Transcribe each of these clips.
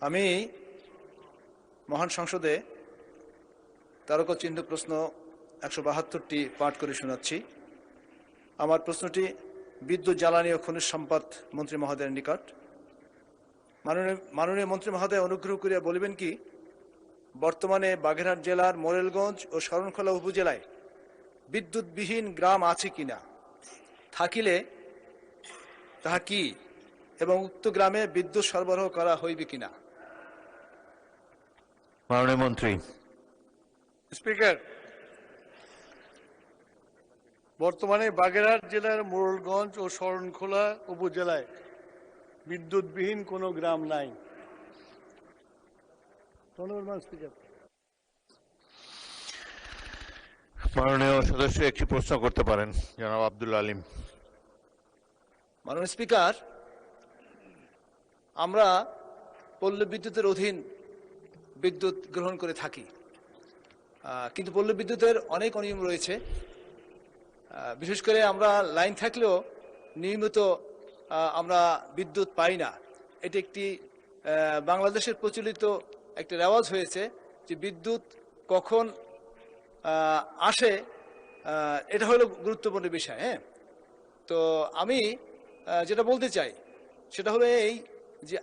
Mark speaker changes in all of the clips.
Speaker 1: আমি মহান সংসদে তারকা চিহ্ন প্রশ্ন 172টি পাঠ করে শোনাচ্ছি। আমার প্রশ্নটি বিদ্যুৎ, জ্বালানি ও খনিজ সম্পদ মন্ত্রী মহোদয়ের নিকট। মাননীয় মন্ত্রী মহোদয়, অনুগ্রহ করিয়া বলিবেন কি, বর্তমানে বাগেরহাট জেলার মোরেলগঞ্জ ও শরণখোলা উপজেলায় বিদ্যুৎবিহীন গ্রাম আছে কিনা, থাকিলে তাহা কি, এবং উক্ত গ্রামে বিদ্যুৎ সরবরাহ করা হইবে কিনা?
Speaker 2: মাননীয় মন্ত্রী।
Speaker 3: স্পিকার, বর্তমানে বাগেরহাট জেলার মোরেলগঞ্জ ও শরণখোলা উপজেলায় বিদ্যুৎবিহীন কোনো গ্রাম নাই। ধন্যবাদ স্পিকার।
Speaker 2: মাননীয় সদস্য একটি প্রশ্ন করতে পারেন, জনাব আব্দুল আলিম।
Speaker 1: মাননীয় স্পিকার, আমরা পল্লী বিদ্যুতের অধীন বিদ্যুৎ গ্রহণ করে থাকি, কিন্তু পল্লী বিদ্যুতের অনেক অনিয়ম রয়েছে। বিশেষ করে আমরা লাইন থাকলেও নিয়মিত আমরা বিদ্যুৎ পাই না। এটি একটি বাংলাদেশের প্রচলিত একটা রেওয়াজ হয়েছে যে বিদ্যুৎ কখন আসে, এটা হলো গুরুত্বপূর্ণ বিষয়। হ্যাঁ, তো আমি যেটা বলতে চাই সেটা হলো এই যে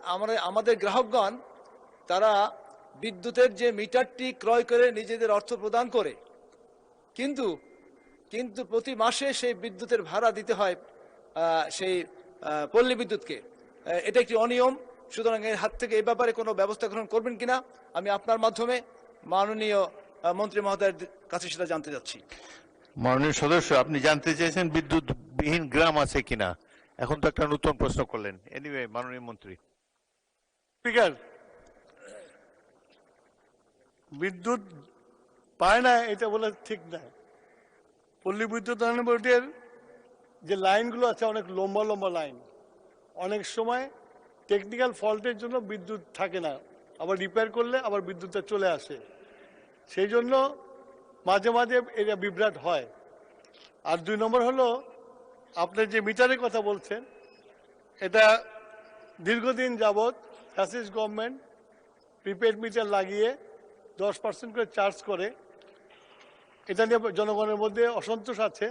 Speaker 1: আমাদের গ্রাহকগণ তারা বিদ্যুতের যে মিটারটি ক্রয় করে নিজেদের অর্থ প্রদান করে, কিন্তু প্রতি মাসে সেই বিদ্যুতের ভাড়া দিতে হয় সেই পল্লী বিদ্যুৎকে। এটা একটি অনিয়ম। সুতরাং এর হাত থেকে এই ব্যাপারে কোনো ব্যবস্থা গ্রহণ করবেন কিনা আমি আপনার মাধ্যমে মাননীয় মন্ত্রী মহোদয়ের কাছে সেটা জানতে চাচ্ছি।
Speaker 2: মাননীয় সদস্য, আপনি জানতে চেয়েছেন বিদ্যুৎবিহীন গ্রাম আছে কিনা। এখন তো একটা নতুন প্রশ্ন করলেন। এনিওয়ে, মাননীয় মন্ত্রী।
Speaker 3: স্পিকার, বিদ্যুৎ পায় না এটা বলে ঠিক না। পল্লী বিদ্যুৎ উন্নয়ন বোর্ডের যে লাইনগুলো আছে অনেক লম্বা লম্বা লাইন, অনেক সময় টেকনিক্যাল ফল্টের জন্য বিদ্যুৎ থাকে না, আবার রিপেয়ার করলে আবার বিদ্যুৎটা চলে আসে। সেই জন্য মাঝে মাঝে এটা বিভ্রাট হয়। আর 2 নম্বর হলো, আপনার যে মিটারের কথা বলছেন, এটা দীর্ঘদিন যাবৎ ফ্যাসিস্ট গভর্নমেন্ট প্রিপেড মিটার লাগিয়ে 10% করে চার্জ করে। এটা নিয়ে জনগণের মধ্যে অসন্তোষ আছে।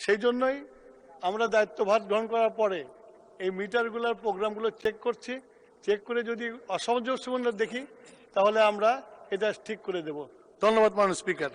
Speaker 3: সেই জন্যই আমরা দায়িত্বভার গ্রহণ করার পরে এই মিটারগুলোর প্রোগ্রামগুলো চেক করছি। চেক করে যদি অসামঞ্জস্যপূর্ণ দেখি তাহলে আমরা এটা ঠিক করে দেব। ধন্যবাদ মাননীয় স্পিকার।